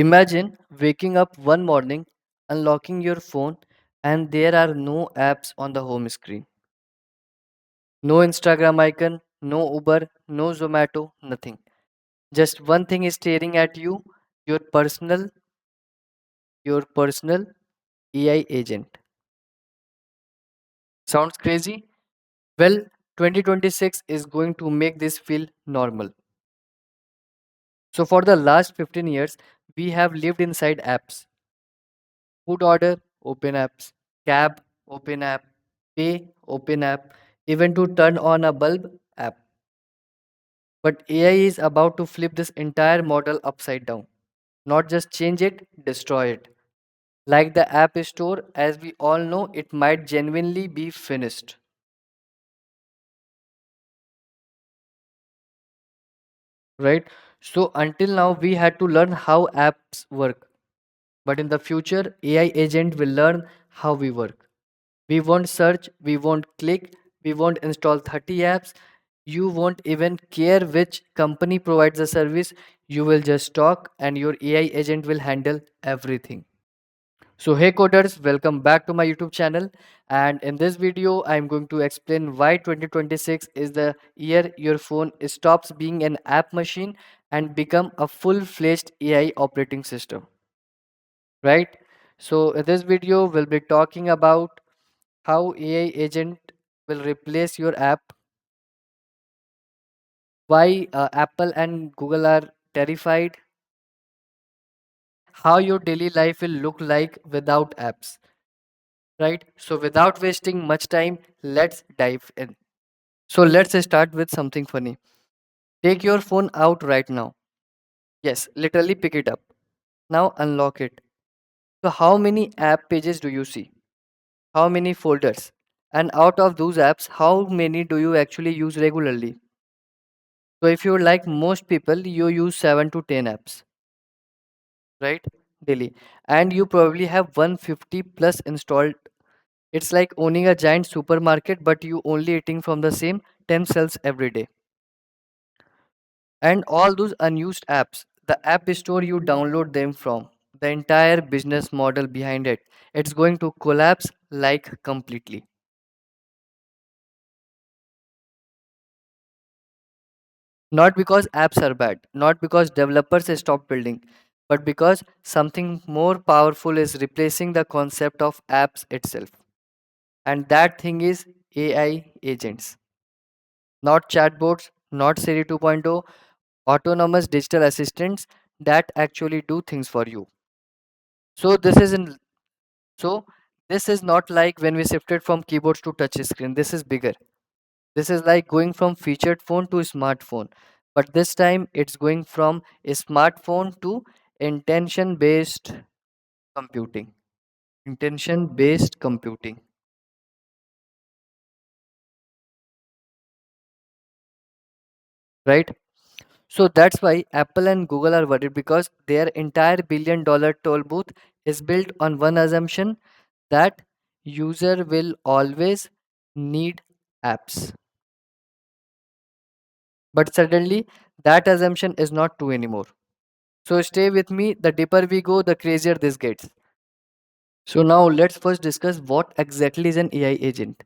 Imagine waking up one morning, unlocking your phone, and there are no apps on the home screen. No Instagram icon, no Uber, no Zomato, nothing. Just one thing is staring at you, your personal AI agent. Sounds crazy? Well, 2026 is going to make this feel normal. So for the last 15 years, we have lived inside apps. Food order, open apps. Cab, open app. Pay, open app. Even to turn on a bulb, app. But AI is about to flip this entire model upside down. Not just change it, destroy it. Like the App Store, as we all know, it might genuinely be finished. Right? So until now, we had to learn how apps work. But in the future, AI agent will learn how we work. We won't search, we won't click, we won't install 30 apps. You won't even care which company provides the service. You will just talk and your AI agent will handle everything. So hey coders, welcome back to my YouTube channel, and in this video I'm going to explain why 2026 is the year your phone stops being an app machine and become a full-fledged AI operating system, right? So in this video we'll be talking about how AI agent will replace your app, why Apple and Google are terrified, how your daily life will look like without apps, right? So without wasting much time, let's dive in. So let's start with something funny. Take your phone out right now. Yes, literally pick it up. Now unlock it. So how many app pages do you see? How many folders? And out of those apps, how many do you actually use regularly? So if you're like most people, you use 7 to 10 apps, right? Daily. And you probably have 150 plus installed. It's like owning a giant supermarket, but you only eating from the same 10 cells every day. And all those unused apps, the app store you download them from, the entire business model behind it, it's going to collapse like completely. Not because apps are bad, not because developers stop building, but because something more powerful is replacing the concept of apps itself. And that thing is AI agents. Not chatbots, not Siri 2.0, autonomous digital assistants that actually do things for you. So this is in So this is not like when we shifted from keyboards to touch screen. This is bigger. This is like going from featured phone to smartphone. But this time it's going from a smartphone to intention based computing. Intention based computing. Right? So that's why Apple and Google are worried because their entire $1 billion toll booth is built on one assumption that user will always need apps. But suddenly, that assumption is not true anymore. So stay with me, the deeper we go, the crazier this gets. So now let's first discuss what exactly is an AI agent,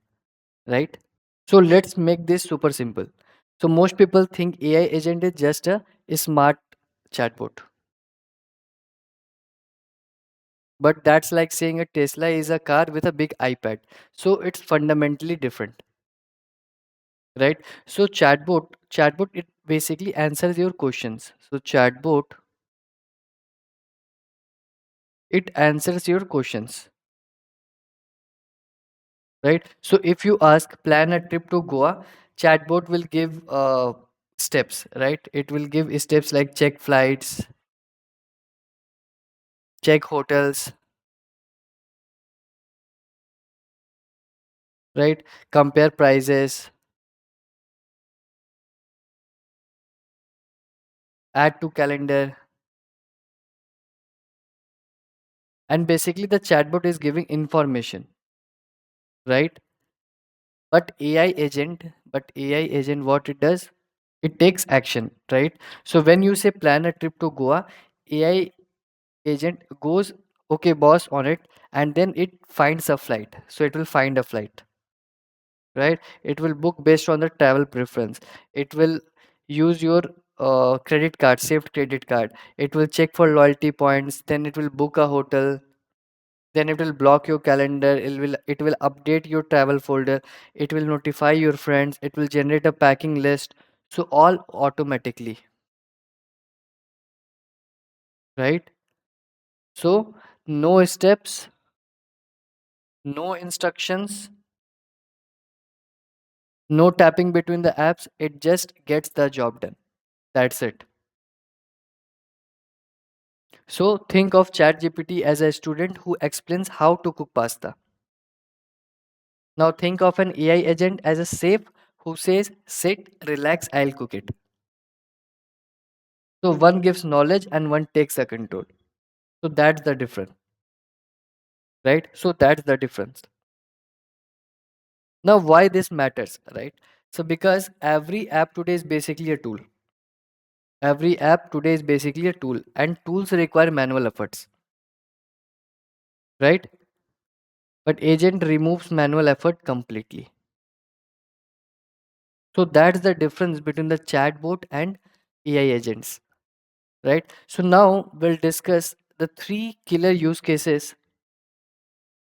right? So let's make this super simple. So most people think AI agent is just a smart chatbot. But that's like saying a Tesla is a car with a big iPad. So it's fundamentally different, right? So chatbot, it basically answers your questions. So chatbot, it answers your questions, right? So if you ask plan a trip to Goa, chatbot will give steps, right? It will give steps like check flights, check hotels, right? Compare prices, add to calendar, and basically the chatbot is giving information, right? But AI agent what it does, it takes action, right? So when you say plan a trip to Goa, AI agent goes, okay, boss, on it, and then it finds a flight. So it will find a flight, right? It will book based on the travel preference. It will use your credit card, saved credit card. It will check for loyalty points. Then it will book a hotel. Then it will block your calendar. It will update your travel folder. It will notify your friends. It will generate a packing list. So all automatically, right? So no steps, no instructions, no tapping between the apps. It just gets the job done. That's it. So think of ChatGPT as a student who explains how to cook pasta. Now think of an AI agent as a safe who says, sit, relax, I'll cook it. So one gives knowledge and one takes the control. So that's the difference, right? So that's the difference. Now why this matters, right? So because every app today is basically a tool. Every app today is basically a tool, and tools require manual efforts, right? But agent removes manual effort completely. So that's the difference between the chatbot and AI agents, right? So now we'll discuss the three killer use cases,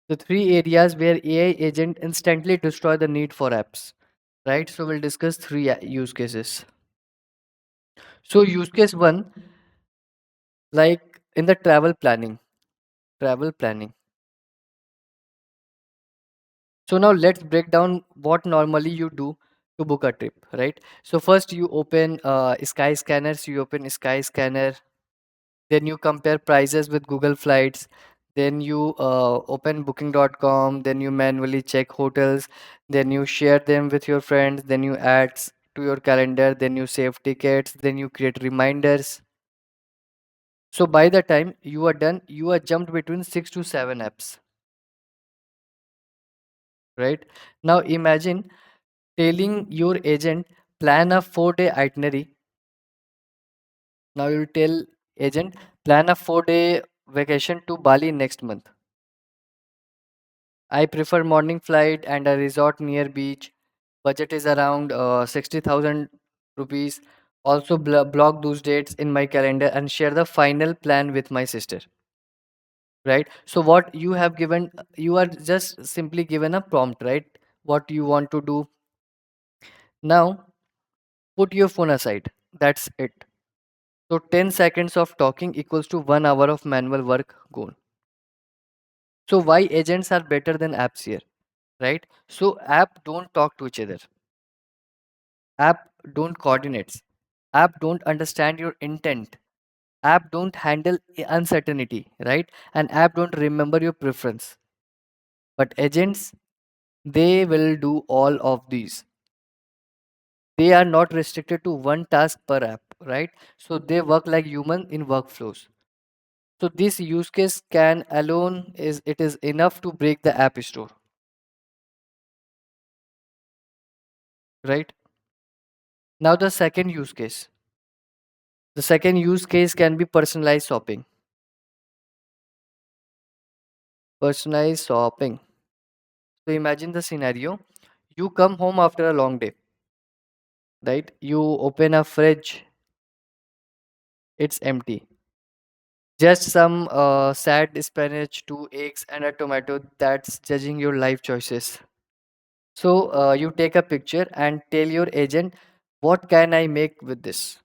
the three areas where AI agent instantly destroy the need for apps, right? So we'll discuss three use cases. So use case one, like in the travel planning. So now let's break down what normally you do to book a trip, right? So first you open Sky Scanners, you open Sky Scanner, then you compare prices with Google Flights, then you open booking.com, then you manually check hotels, then you share them with your friends, then you add to your calendar, then you save tickets, then you create reminders. So by the time you are done, you are jumped between 6 to 7 apps, right? Now imagine telling your agent plan a 4-day itinerary. Now you tell agent plan a 4-day vacation to Bali next month. I prefer morning flight and a resort near beach. Budget is around 60,000 rupees. Also block those dates in my calendar and share the final plan with my sister. Right. So what you have given, you are just simply given a prompt, right? What you want to do. Now put your phone aside. That's it. So 10 seconds of talking equals to 1 hour of manual work gone. So why agents are better than apps here, right? So app don't talk to each other. App don't coordinates. App don't understand your intent. App don't handle uncertainty, right? And app don't remember your preference. But agents, they will do all of these. They are not restricted to one task per app, right? So they work like human in workflows. So this use case can alone is it is enough to break the app store, right? Now the second use case. The second use case can be personalized shopping. Personalized shopping. So imagine the scenario. You come home after a long day, right? You open a fridge, it's empty. Just some sad spinach, two eggs, and a tomato. That's judging your life choices. So you take a picture and tell your agent, what can I make with this?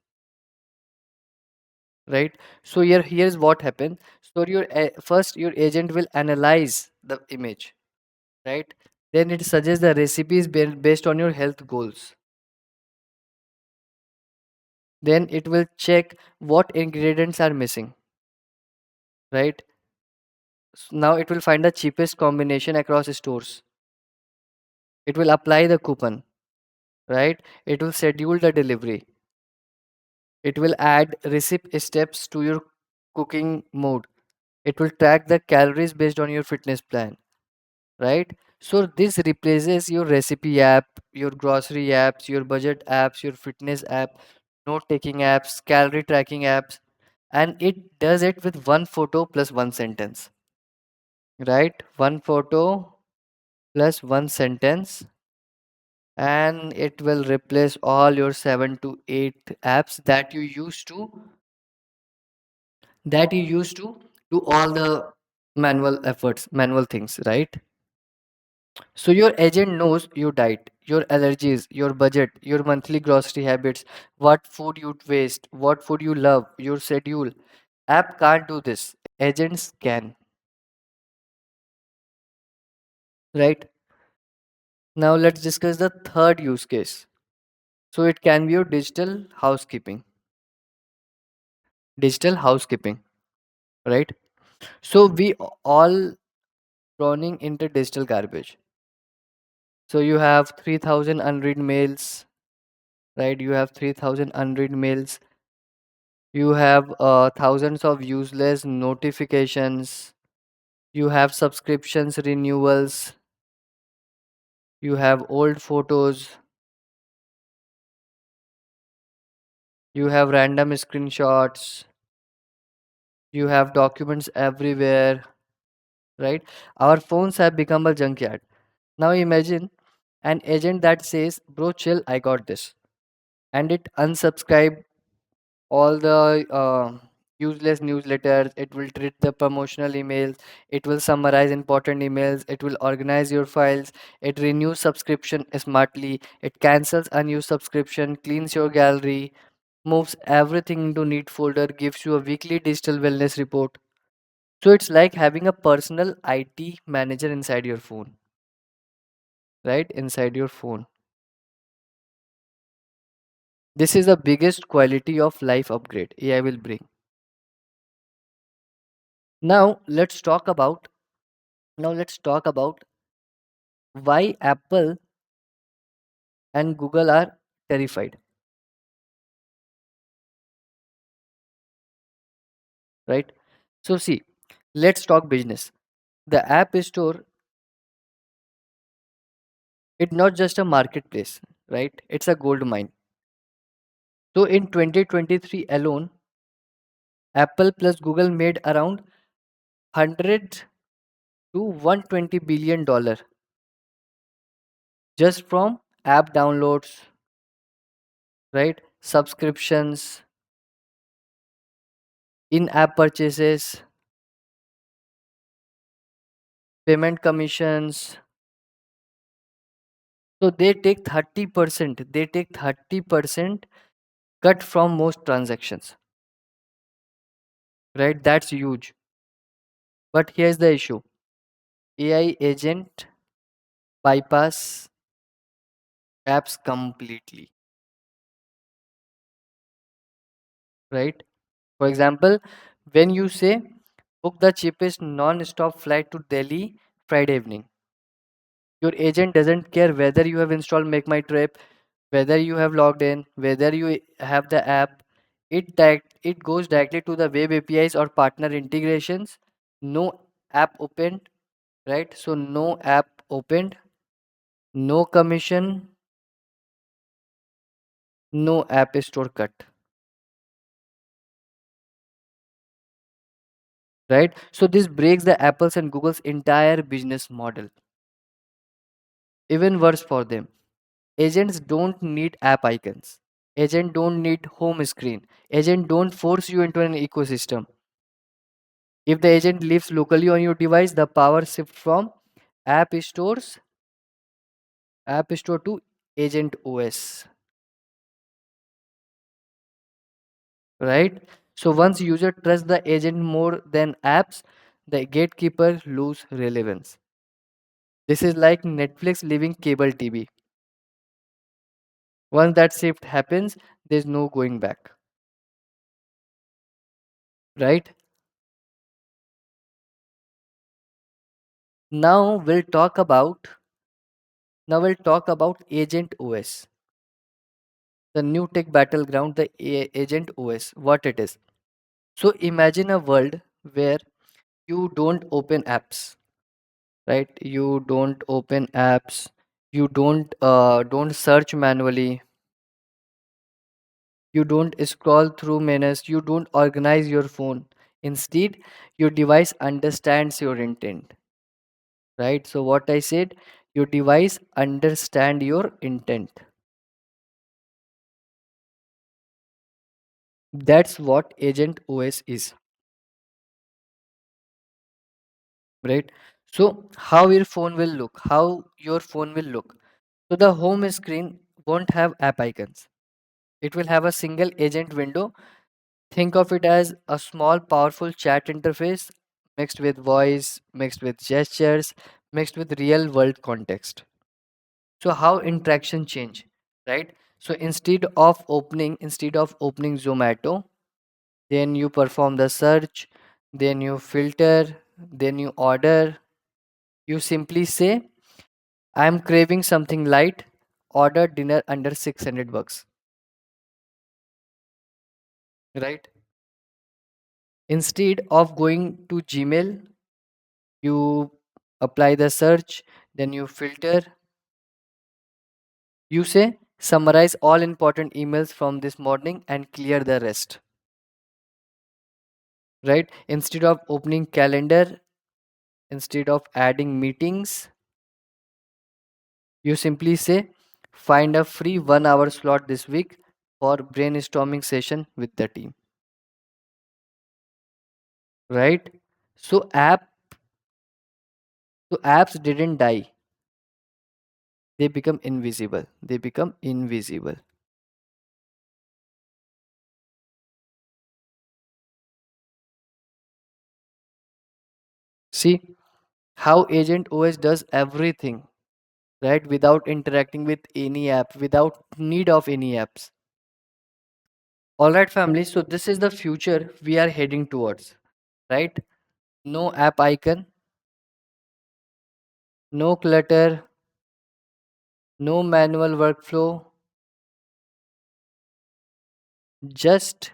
Right? So here's what happened. So first your agent will analyze the image, right? Then it suggests the recipes based on your health goals. Then it will check what ingredients are missing, right? Now it will find the cheapest combination across stores. It will apply the coupon, right? It will schedule the delivery. It will add recipe steps to your cooking mode. It will track the calories based on your fitness plan, right? So this replaces your recipe app, your grocery apps, your budget apps, your fitness app, note taking apps, calorie tracking apps, and it does it with one photo plus one sentence, right? One photo plus one sentence, and it will replace all your 7 to 8 apps that you used to do all the manual things, right? So your agent knows your diet, your allergies, your budget, your monthly grocery habits, what food you waste, what food you love, your schedule. App can't do this. Agents can, right? Now let's discuss the third use case. So it can be your digital housekeeping. Digital housekeeping, right? So we all running into digital garbage. So you have 3000 unread mails, right? You have 3000 unread mails. You have thousands of useless notifications. You have subscriptions renewals. You have old photos. You have random screenshots. You have documents everywhere, right? Our phones have become a junkyard. Now imagine an agent that says, "Bro, chill, I got this," and it unsubscribe all the useless newsletters. It will treat the promotional emails. It will summarize important emails. It will organize your files. It renews subscription smartly. It cancels unused subscription, cleans your gallery, moves everything into neat folder, gives you a weekly digital wellness report. So it's like having a personal IT manager inside your phone, right? Inside your phone. This is the biggest quality of life upgrade AI will bring. Now let's talk about now let's talk about why Apple and Google are terrified, right? So see, let's talk business. The App Store, it's not just a marketplace, right? It's a gold mine. So in 2023 alone, Apple plus Google made around 100 to 120 billion dollar just from app downloads, right? Subscriptions, in-app purchases, payment commissions. So they take 30% cut from most transactions, right? That's huge. But here's the issue. AI agent bypass apps completely, right? For example, when you say book the cheapest non-stop flight to Delhi Friday evening, your agent doesn't care whether you have installed Make My Trip, whether you have logged in, whether you have the app. It goes directly to the web APIs or partner integrations. No app opened, right? So no app opened, no commission, no app store cut, right? So this breaks the Apple's and Google's entire business model. Even worse for them. Agents don't need app icons. Agent don't need home screen. Agent don't force you into an ecosystem. If the agent lives locally on your device, the power shift from app stores app store to agent OS, right? So once user trust the agent more than apps, the gatekeeper lose relevance. This is like Netflix leaving cable TV. Once that shift happens, there's no going back, right? Now we'll talk about now we'll talk about agent OS, the new tech battleground, the agent OS, what it is. So imagine a world where you don't open apps, right? You don't open apps. You don't search manually. You don't scroll through menus, you don't organize your phone. Instead, your device understands your intent, right? So what I said, your device understand your intent. That's what agent OS is, right? So how your phone will look. So the home screen won't have app icons. It will have a single agent window. Think of it as a small powerful chat interface mixed with voice, mixed with gestures, mixed with real world context. So how interaction change, right? So instead of opening Zomato, then you perform the search, then you filter, then you order. You simply say, I'm craving something light, order dinner under 600 bucks, right? Instead of going to Gmail, you apply the search, then you filter, you say, summarize all important emails from this morning and clear the rest, right? Instead of opening calendar, instead of adding meetings, you simply say, find a free 1 hour slot this week for brainstorming session with the team, right? So apps didn't die. They become invisible. See how agent OS does everything, right? Without interacting with any app, without need of any apps. All right, family. So this is the future we are heading towards, right? No app icon, no clutter, no manual workflow, just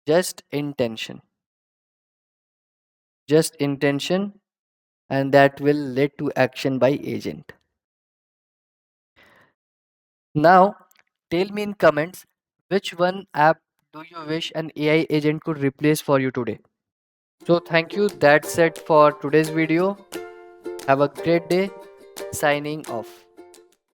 just intention, just intention, and that will lead to action by agent. Now, tell me in comments which one app do you wish an AI agent could replace for you today. So thank you. That's it for today's video. Have a great day. Signing off.